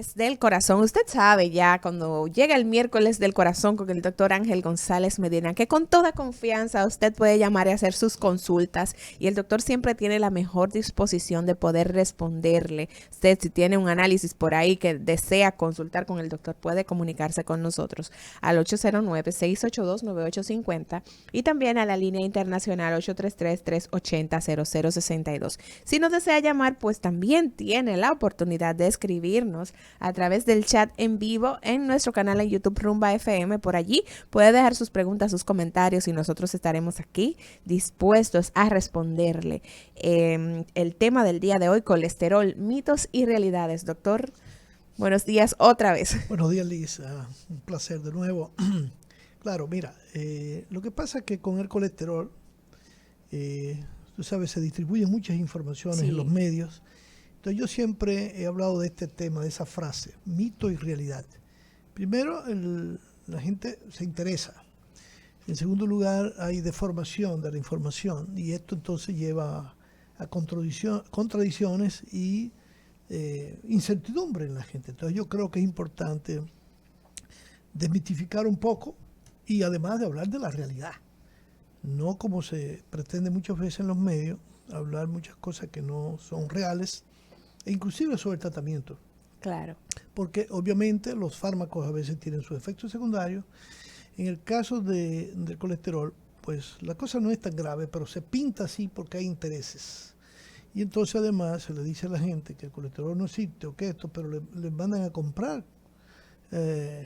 Miércoles del corazón. Usted sabe ya cuando llega el miércoles del corazón con el doctor Ángel González Medina, que con toda confianza usted puede llamar y hacer sus consultas y el doctor siempre tiene la mejor disposición de poder responderle. Usted si tiene un análisis por ahí que desea consultar con el doctor puede comunicarse con nosotros al 809-682-9850 y también a la línea internacional 833-380-0062. Si no desea llamar, pues también tiene la oportunidad de escribirnos a través del chat en vivo en nuestro canal en YouTube Rumba FM. Por allí puede dejar sus preguntas, sus comentarios y nosotros estaremos aquí dispuestos a responderle. El tema del día de hoy, colesterol, mitos y realidades. Doctor, buenos días otra vez. Buenos días, Liz. Un placer de nuevo. Claro, mira, lo que pasa es que con el colesterol, tú sabes, se distribuyen muchas informaciones en los medios. Entonces yo siempre he hablado de este tema, de esa frase, mito y realidad. Primero, la gente se interesa. En segundo lugar, hay deformación de la información y esto entonces lleva a contradicciones y incertidumbre en la gente. Entonces yo creo que es importante desmitificar un poco y además de hablar de la realidad. No como se pretende muchas veces en los medios, hablar muchas cosas que no son reales, e inclusive sobre el tratamiento. Claro. Porque obviamente los fármacos a veces tienen sus efectos secundarios. En el caso del colesterol, pues la cosa no es tan grave, pero se pinta así porque hay intereses. Y entonces además se le dice a la gente que el colesterol no existe o que esto, pero le mandan a comprar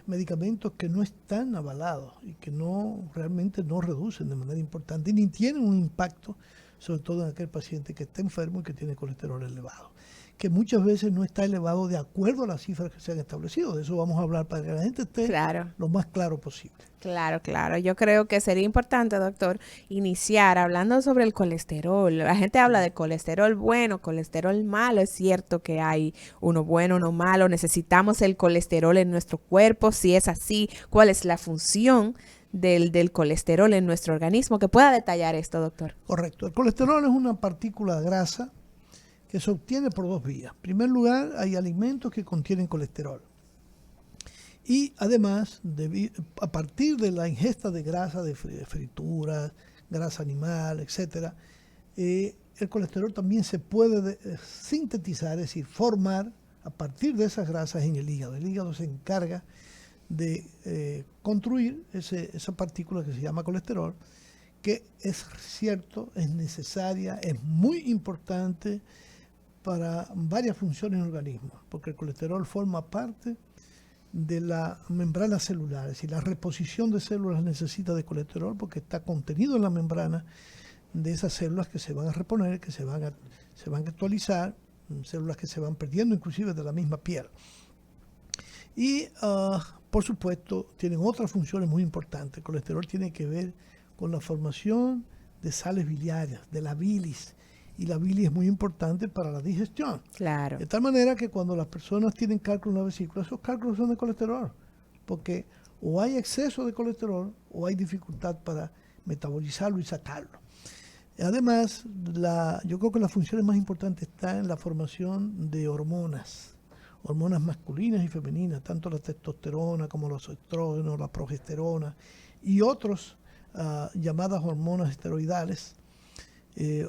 medicamentos que no están avalados y que no realmente no reducen de manera importante ni tienen un impacto, sobre todo en aquel paciente que está enfermo y que tiene colesterol elevado, que muchas veces no está elevado de acuerdo a las cifras que se han establecido. De eso vamos a hablar para que la gente esté lo más claro posible. Claro. Yo creo que sería importante, doctor, iniciar hablando sobre el colesterol. La gente habla de colesterol bueno, colesterol malo. Es cierto que hay uno bueno, uno malo. Necesitamos el colesterol en nuestro cuerpo. Si es así, ¿cuál es la función del colesterol en nuestro organismo? Que pueda detallar esto, doctor. Correcto. El colesterol es una partícula de grasa que se obtiene por dos vías. En primer lugar, hay alimentos que contienen colesterol. Y además, a partir de la ingesta de grasa, de frituras, grasa animal, etc., el colesterol también se puede sintetizar, es decir, formar a partir de esas grasas en el hígado. El hígado se encarga de construir esa partícula que se llama colesterol, que es cierto, es necesaria, es muy importante para varias funciones en el organismo, porque el colesterol forma parte de la membrana celular, es decir, la reposición de células necesita de colesterol porque está contenido en la membrana de esas células que se van a reponer, que se van a actualizar, células que se van perdiendo inclusive de la misma piel. Y por supuesto tienen otras funciones muy importantes. El colesterol tiene que ver con la formación de sales biliares, de la bilis, y la bilis es muy importante para la digestión. Claro. De tal manera que cuando las personas tienen cálculos en la vesícula, esos cálculos son de colesterol, porque o hay exceso de colesterol o hay dificultad para metabolizarlo y sacarlo. Además, yo creo que las funciones más importantes están en la formación de hormonas masculinas y femeninas, tanto la testosterona como los estrógenos, la progesterona y otros llamadas hormonas esteroidales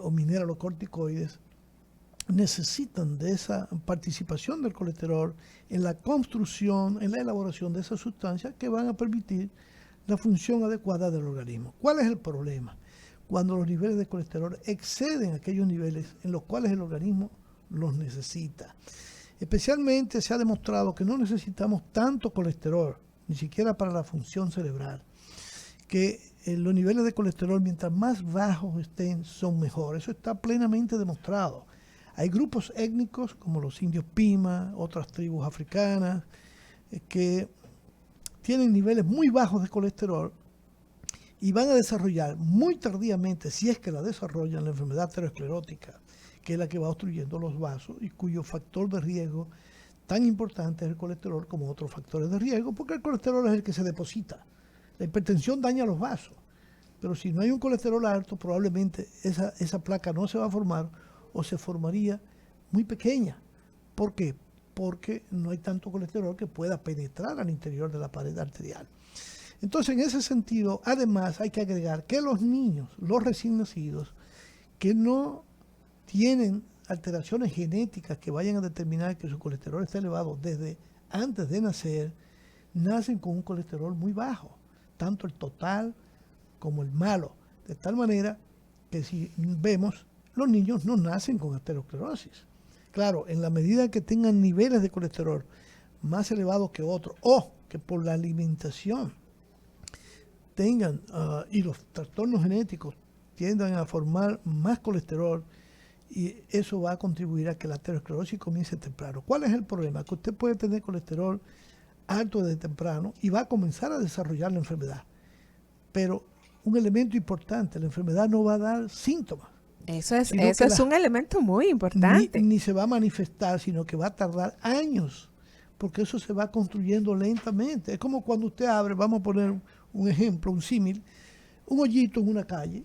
o mineralocorticoides, necesitan de esa participación del colesterol en la construcción, en la elaboración de esas sustancias que van a permitir la función adecuada del organismo. ¿Cuál es el problema? Cuando los niveles de colesterol exceden aquellos niveles en los cuales el organismo los necesita. Especialmente se ha demostrado que no necesitamos tanto colesterol, ni siquiera para la función cerebral, que los niveles de colesterol mientras más bajos estén son mejor. Eso está plenamente demostrado. Hay grupos étnicos como los indios Pima, otras tribus africanas, que tienen niveles muy bajos de colesterol y van a desarrollar muy tardíamente, si es que la desarrollan, la enfermedad aterosclerótica, que es la que va obstruyendo los vasos y cuyo factor de riesgo tan importante es el colesterol como otros factores de riesgo, porque el colesterol es el que se deposita. La hipertensión daña los vasos, pero si no hay un colesterol alto, probablemente esa placa no se va a formar o se formaría muy pequeña. ¿Por qué? porque no hay tanto colesterol que pueda penetrar al interior de la pared arterial. Entonces, en ese sentido, además hay que agregar que los niños, los recién nacidos, que no tienen alteraciones genéticas que vayan a determinar que su colesterol está elevado desde antes de nacer, nacen con un colesterol muy bajo, tanto el total como el malo, de tal manera que si vemos, los niños no nacen con aterosclerosis. Claro, en la medida que tengan niveles de colesterol más elevados que otros, o que por la alimentación tengan y los trastornos genéticos tiendan a formar más colesterol, y eso va a contribuir a que la aterosclerosis comience temprano. ¿Cuál es el problema? Que usted puede tener colesterol alto desde temprano y va a comenzar a desarrollar la enfermedad. Pero un elemento importante, la enfermedad no va a dar síntomas. Eso es un elemento muy importante. Ni se va a manifestar, sino que va a tardar años, porque eso se va construyendo lentamente. Es como cuando usted abre, vamos a poner un ejemplo, un símil, un hoyito en una calle.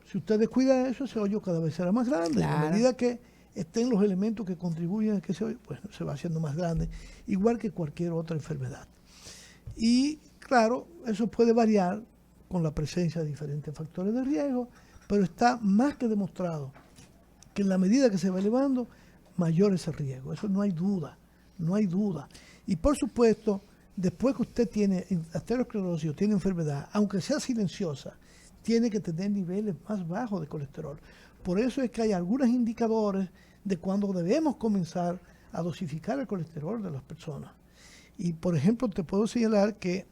Si usted descuida eso, ese hoyo cada vez será más grande. Claro. A medida que estén los elementos que contribuyen a que ese hoyo, pues, se va haciendo más grande, igual que cualquier otra enfermedad. Y claro, eso puede variar con la presencia de diferentes factores de riesgo, pero está más que demostrado que en la medida que se va elevando, mayor es el riesgo. Eso no hay duda, no hay duda. Y por supuesto, después que usted tiene aterosclerosis o tiene enfermedad, aunque sea silenciosa, tiene que tener niveles más bajos de colesterol. Por eso es que hay algunos indicadores de cuando debemos comenzar a dosificar el colesterol de las personas. Y por ejemplo, te puedo señalar que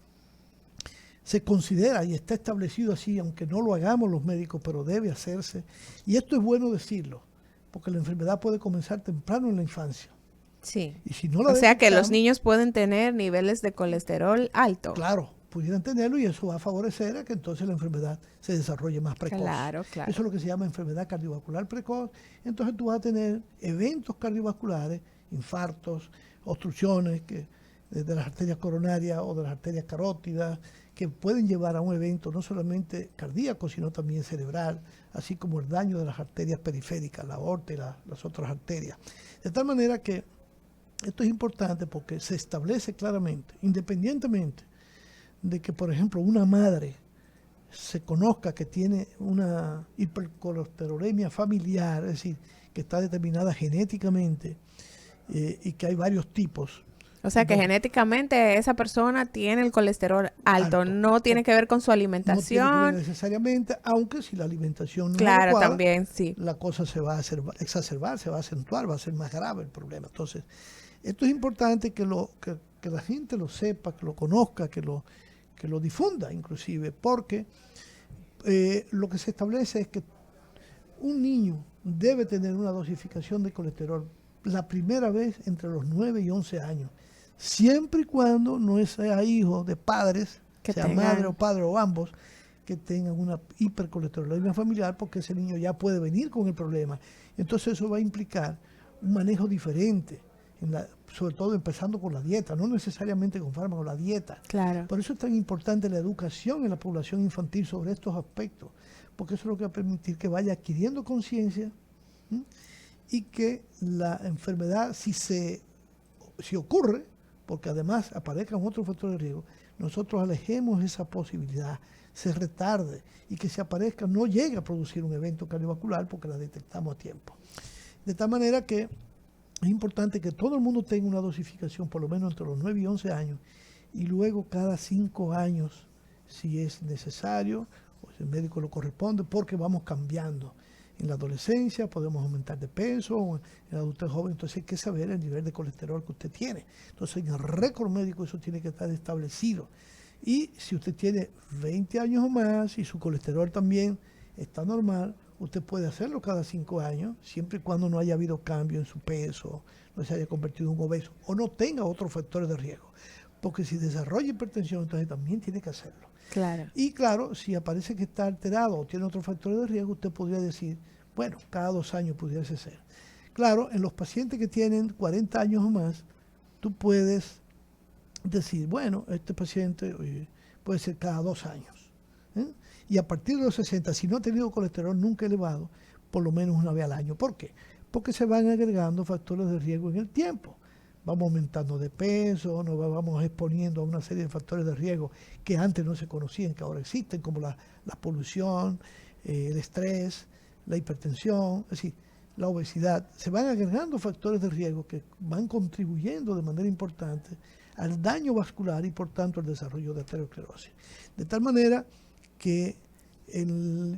se considera y está establecido así, aunque no lo hagamos los médicos, pero debe hacerse. Y esto es bueno decirlo, porque la enfermedad puede comenzar temprano en la infancia. Sí. Y si no la O sea que los detectamos, niños pueden tener niveles de colesterol alto. claro, pudieran tenerlo y eso va a favorecer a que entonces la enfermedad se desarrolle más precoz. Claro, claro. Eso es lo que se llama enfermedad cardiovascular precoz. Entonces tú vas a tener eventos cardiovasculares, infartos, obstrucciones de las arterias coronarias o de las arterias carótidas, que pueden llevar a un evento no solamente cardíaco, sino también cerebral, así como el daño de las arterias periféricas, la aorta y las otras arterias. De tal manera que esto es importante porque se establece claramente, independientemente de que, por ejemplo, una madre se conozca que tiene una hipercolesterolemia familiar, es decir, que está determinada genéticamente y que hay varios tipos. O sea que genéticamente esa persona tiene el colesterol alto, no tiene que ver con su alimentación. No tiene que ver necesariamente, aunque si la alimentación no es Claro, adecuada, también, sí. la cosa se va a exacerbar, se va a acentuar, va a ser más grave el problema. Entonces, esto es importante que la gente lo sepa, que lo conozca, que lo difunda inclusive, porque lo que se establece es que un niño debe tener una dosificación de colesterol la primera vez entre los 9 y 11 años, siempre y cuando no sea hijo de padres, que sea madre o padre o ambos, que tengan una hipercolesterolemia familiar, porque ese niño ya puede venir con el problema. Entonces eso va a implicar un manejo diferente, sobre todo empezando por la dieta, no necesariamente con fármacos, la dieta. Claro. Por eso es tan importante la educación en la población infantil sobre estos aspectos, porque eso es lo que va a permitir que vaya adquiriendo conciencia y que la enfermedad, si ocurre, porque además aparezcan otros factores de riesgo, nosotros alejemos esa posibilidad, se retarde y que si aparezca no llegue a producir un evento cardiovascular porque la detectamos a tiempo. De tal manera que es importante que todo el mundo tenga una dosificación por lo menos entre los 9 y 11 años y luego cada 5 años si es necesario o si el médico lo corresponde, porque vamos cambiando. En la adolescencia podemos aumentar de peso, o en la adultez joven, entonces hay que saber el nivel de colesterol que usted tiene. Entonces en el récord médico eso tiene que estar establecido. Y si usted tiene 20 años o más y su colesterol también está normal, usted puede hacerlo cada 5 años, siempre y cuando no haya habido cambio en su peso, no se haya convertido en un obeso o no tenga otros factores de riesgo. Porque si desarrolla hipertensión, entonces también tiene que hacerlo. Claro. Y claro, si aparece que está alterado o tiene otros factores de riesgo, usted podría decir, bueno, cada 2 años pudiese ser. Claro, en los pacientes que tienen 40 años o más, tú puedes decir, bueno, este paciente puede ser cada 2 años. Y a partir de los 60, si no ha tenido colesterol nunca elevado, por lo menos una vez al año. ¿Por qué? Porque se van agregando factores de riesgo en el tiempo. vamos aumentando de peso, nos vamos exponiendo a una serie de factores de riesgo que antes no se conocían, que ahora existen, como la polución, el estrés, la hipertensión, es decir, la obesidad. Se van agregando factores de riesgo que van contribuyendo de manera importante al daño vascular y por tanto al desarrollo de aterosclerosis. De tal manera que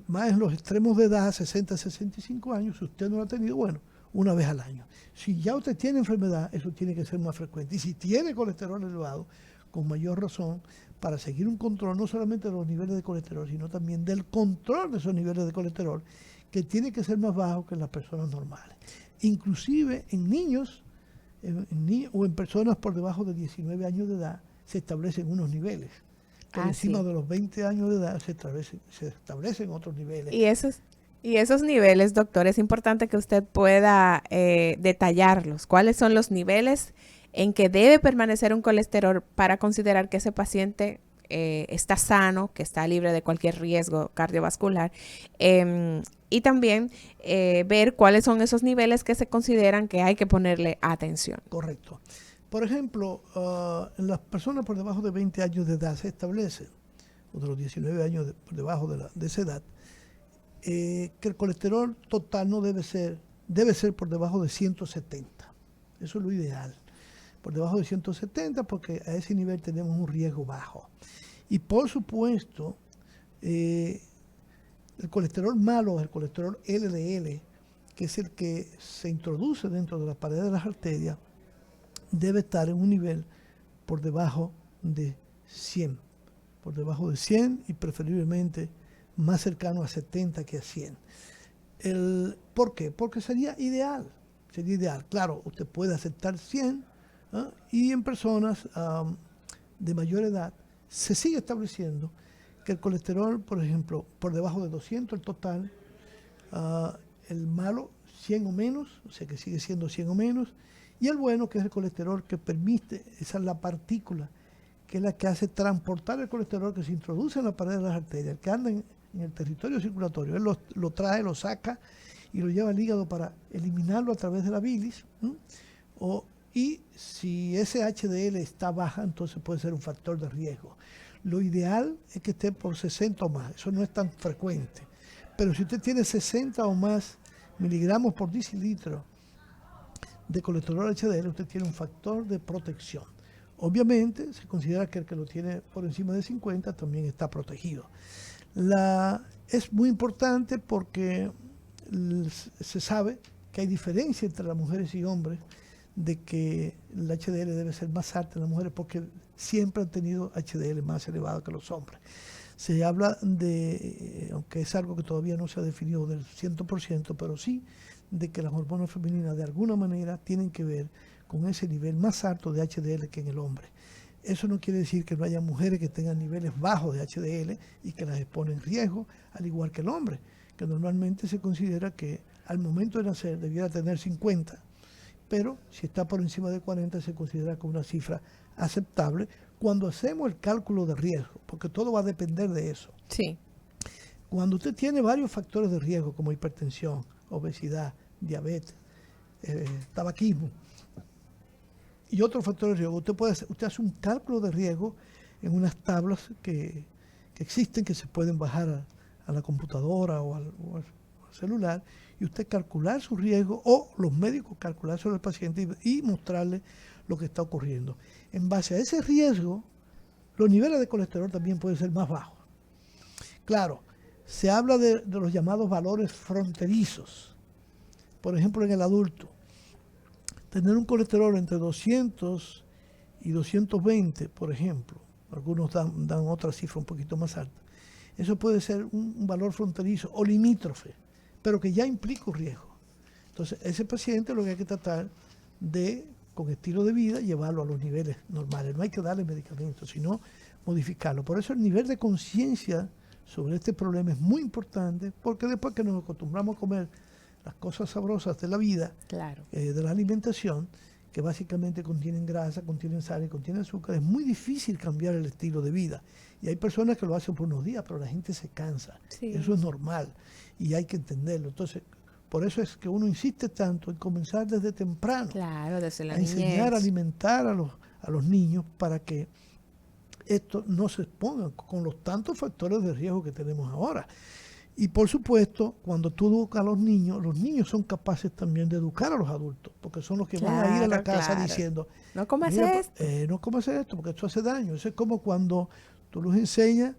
más en los extremos de edad, 60, 65 años, si usted no lo ha tenido, bueno, una vez al año. Si ya usted tiene enfermedad, eso tiene que ser más frecuente. Y si tiene colesterol elevado, con mayor razón, para seguir un control no solamente de los niveles de colesterol, sino también del control de esos niveles de colesterol, que tiene que ser más bajo que en las personas normales. Inclusive en niños o en personas por debajo de 19 años de edad se establecen unos niveles. Por encima de los 20 años de edad se establecen otros niveles. Y esos niveles, doctor, es importante que usted pueda detallarlos. ¿Cuáles son los niveles en que debe permanecer un colesterol para considerar que ese paciente está sano, que está libre de cualquier riesgo cardiovascular? Y también ver cuáles son esos niveles que se consideran que hay que ponerle atención. Correcto. Por ejemplo, en las personas por debajo de 20 años de edad se establece, o de los 19 años por debajo de esa edad, que el colesterol total no debe ser por debajo de 170. Eso es lo ideal. Por debajo de 170, porque a ese nivel tenemos un riesgo bajo. Y por supuesto, el colesterol malo, el colesterol LDL, que es el que se introduce dentro de la pared de las arterias, debe estar en un nivel por debajo de 100. Por debajo de 100 y preferiblemente más cercano a 70 que a 100. ¿Por qué? Porque sería ideal. Claro, usted puede aceptar 100, ¿eh? Y en personas de mayor edad se sigue estableciendo que el colesterol, por ejemplo, por debajo de 200 el total, el malo 100 o menos, o sea que sigue siendo 100 o menos, y el bueno, que es el colesterol que permite, esa es la partícula, que es la que hace transportar el colesterol que se introduce en la pared de las arterias, que anda en el territorio circulatorio. Él lo trae, lo saca y lo lleva al hígado para eliminarlo a través de la bilis. Y si ese HDL está baja, entonces puede ser un factor de riesgo. Lo ideal es que esté por 60 o más, eso no es tan frecuente. Pero si usted tiene 60 o más miligramos por decilitro de colesterol HDL, usted tiene un factor de protección. Obviamente, se considera que el que lo tiene por encima de 50 también está protegido. Es muy importante porque se sabe que hay diferencia entre las mujeres y hombres, de que el HDL debe ser más alto en las mujeres porque siempre han tenido HDL más elevado que los hombres. Se habla de, aunque es algo que todavía no se ha definido del 100%, pero sí de que las hormonas femeninas de alguna manera tienen que ver con ese nivel más alto de HDL que en el hombre. Eso no quiere decir que no haya mujeres que tengan niveles bajos de HDL y que las expone en riesgo, al igual que el hombre, que normalmente se considera que al momento de nacer debiera tener 50, pero si está por encima de 40 se considera como una cifra aceptable cuando hacemos el cálculo de riesgo, porque todo va a depender de eso. Sí. Cuando usted tiene varios factores de riesgo como hipertensión, obesidad, diabetes, tabaquismo y otros factores de riesgo, usted hace un cálculo de riesgo en unas tablas que existen, que se pueden bajar a la computadora o al celular, y usted calcular su riesgo, o los médicos calcular sobre el paciente y mostrarle lo que está ocurriendo. En base a ese riesgo, los niveles de colesterol también pueden ser más bajos. Claro, se habla de los llamados valores fronterizos. Por ejemplo, en el adulto, tener un colesterol entre 200 y 220, por ejemplo, algunos dan otra cifra un poquito más alta. Eso puede ser un valor fronterizo o limítrofe, pero que ya implica un riesgo. Entonces, ese paciente lo que hay que tratar de, con estilo de vida, llevarlo a los niveles normales. No hay que darle medicamentos, sino modificarlo. Por eso el nivel de conciencia sobre este problema es muy importante, porque después que nos acostumbramos a comer las cosas sabrosas de la vida, Claro. De la alimentación, que básicamente contienen grasa, contienen sal y contienen azúcar, es muy difícil cambiar el estilo de vida. Y hay personas que lo hacen por unos días, pero la gente se cansa. Sí. Eso es normal y hay que entenderlo. Entonces, Por eso es que uno insiste tanto en comenzar desde temprano, Claro, desde la a enseñar a niñez. alimentar a los niños para que esto no se expongan con los tantos factores de riesgo que tenemos ahora. Y por supuesto, cuando tú educas a los niños son capaces también de educar a los adultos, porque son los que van a ir a la Claro, casa claro. diciendo, No comas mira, esto. no comas esto, porque esto hace daño. Eso es como cuando tú los enseñas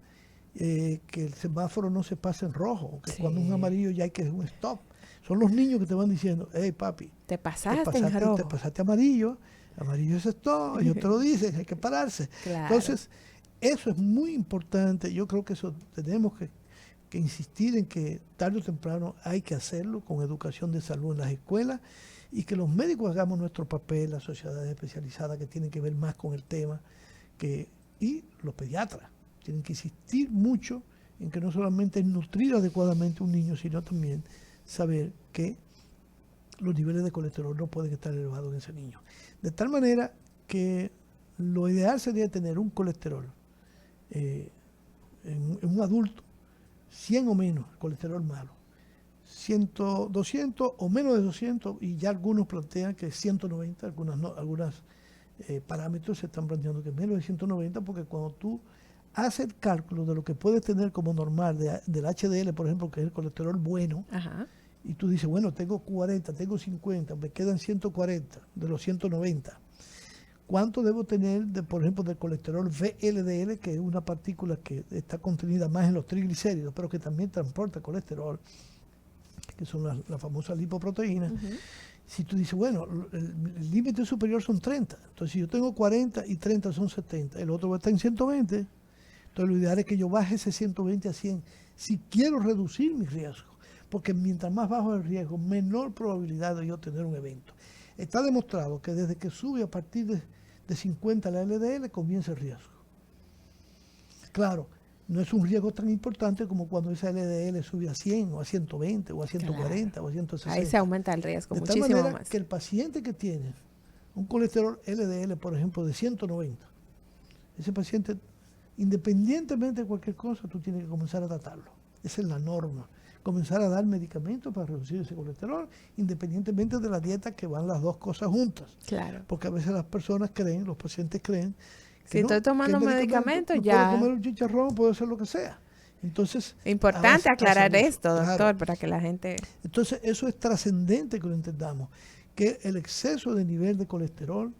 que el semáforo no se pase en rojo, o que cuando es un Sí. amarillo ya hay que hacer un stop. Son los niños que te van diciendo, hey papi, Te pasaste en te rojo. pasaste amarillo, amarillo es esto, ellos te lo dicen, hay que pararse. Claro. Entonces, eso es muy importante. Yo creo que eso tenemos que insistir en que tarde o temprano hay que hacerlo con educación de salud en las escuelas y que los médicos hagamos nuestro papel, las sociedades especializadas que tienen que ver más con el tema, y los pediatras tienen que insistir mucho en que no solamente es nutrir adecuadamente un niño, sino también saber que los niveles de colesterol no pueden estar elevados en ese niño. De tal manera que lo ideal sería tener un colesterol en un adulto 100 o menos, colesterol malo, 100, 200 o menos de 200, y ya algunos plantean que 190, algunos parámetros se están planteando que menos de 190, porque cuando tú haces el cálculo de lo que puedes tener como normal del HDL, por ejemplo, que es el colesterol bueno, Ajá. y tú dices, bueno, tengo 40, tengo 50, me quedan 140 de los 190. ¿Cuánto debo tener, por ejemplo, del colesterol VLDL, que es una partícula que está contenida más en los triglicéridos, pero que también transporta colesterol, que son las famosas lipoproteínas? Si tú dices, bueno, el límite superior son 30, entonces si yo tengo 40 y 30 son 70, el otro va a estar en 120, entonces lo ideal es que yo baje ese 120 a 100, si quiero reducir mi riesgo, porque mientras más bajo el riesgo, menor probabilidad de yo tener un evento. Está demostrado que desde que sube a partir de 50 la LDL comienza el riesgo. Claro, no es un riesgo tan importante como cuando esa LDL sube a 100 o a 120 o a 140 Claro. o a 160. Ahí se aumenta el riesgo de tal muchísimo manera más. que el paciente que tiene un colesterol LDL, por ejemplo, de 190, ese paciente, independientemente de cualquier cosa, tú tienes que comenzar a tratarlo. Esa es la norma. Comenzar a dar medicamentos para reducir ese colesterol, independientemente de la dieta, que van las dos cosas juntas. Claro. Porque a veces las personas creen, los pacientes creen, Si estoy tomando medicamento, no ya. puedo comer un chicharrón, puedo hacer lo que sea. Entonces, Importante aclarar abuso, esto, doctor, claro. para que la gente... Entonces, eso es trascendente que lo entendamos, que el exceso de nivel de colesterol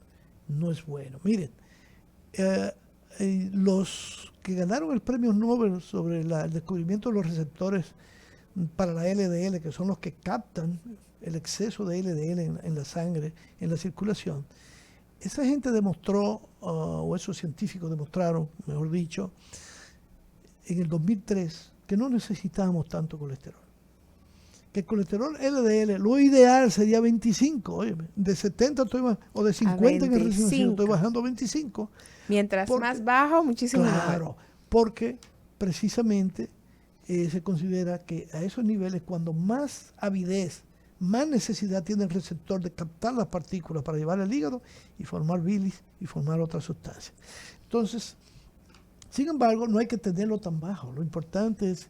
no es bueno. Miren, los que ganaron el premio Nobel sobre el descubrimiento de los receptores para la LDL, que son los que captan el exceso de LDL en la sangre, en la circulación, esa gente demostró, o esos científicos demostraron, mejor dicho, en el 2003, que no necesitábamos tanto colesterol. Que el colesterol LDL, lo ideal sería 25, oye, de 70 o de 50 en el residencial, estoy bajando a 25. Mientras más bajo, muchísimo mejor. Claro, porque precisamente se considera que a esos niveles, cuando más avidez, más necesidad tiene el receptor de captar las partículas para llevar al hígado y formar bilis y formar otras sustancias. Entonces, sin embargo, no hay que tenerlo tan bajo. Lo importante es,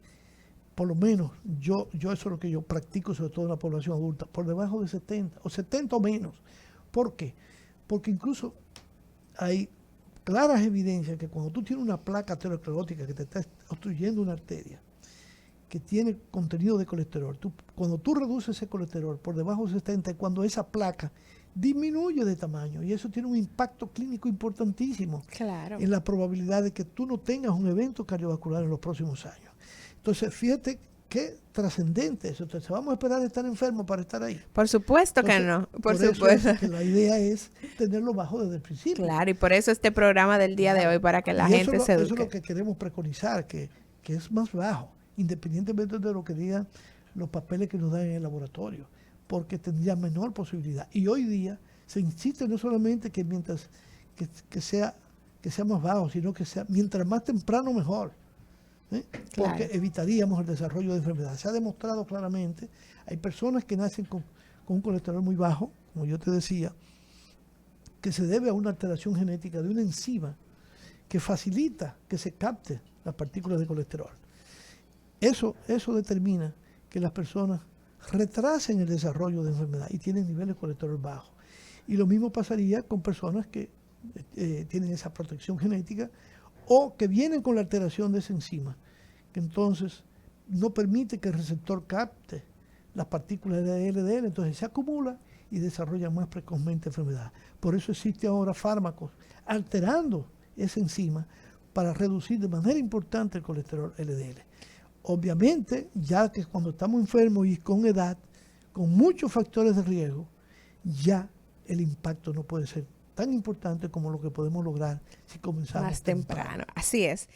por lo menos, yo eso es lo que yo practico, sobre todo en la población adulta, por debajo de 70 o 70 o menos. ¿Por qué? Porque incluso hay claras evidencias que cuando tú tienes una placa aterosclerótica que te está obstruyendo una arteria, que tiene contenido de colesterol, cuando tú reduces ese colesterol por debajo de 70, cuando esa placa disminuye de tamaño, y eso tiene un impacto clínico importantísimo en la probabilidad de que tú no tengas un evento cardiovascular en los próximos años. Entonces, fíjate qué trascendente eso. Entonces, ¿vamos a esperar a estar enfermos para estar ahí? Por supuesto que no. Por supuesto. Es que la idea es tenerlo bajo desde el principio. Claro, y por eso este programa del día de hoy, para que la gente se eduque. Eso es lo que queremos preconizar, que es más bajo, independientemente de lo que digan los papeles que nos dan en el laboratorio, porque tendría menor posibilidad. Y hoy día se insiste no solamente que mientras que sea más bajo, sino que sea mientras más temprano mejor. Porque evitaríamos el desarrollo de enfermedades. Se ha demostrado claramente, hay personas que nacen con un colesterol muy bajo, como yo te decía, que se debe a una alteración genética de una enzima que facilita que se capte las partículas de colesterol. Eso determina que las personas retrasen el desarrollo de enfermedad y tienen niveles de colesterol bajos. Y lo mismo pasaría con personas que tienen esa protección genética o que vienen con la alteración de esa enzima, que entonces no permite que el receptor capte las partículas de LDL, entonces se acumula y desarrolla más precozmente enfermedad. Por eso existe ahora fármacos alterando esa enzima para reducir de manera importante el colesterol LDL. Obviamente, ya que cuando estamos enfermos y con edad, con muchos factores de riesgo, ya el impacto no puede ser tan importante como lo que podemos lograr si comenzamos más temprano. Así es.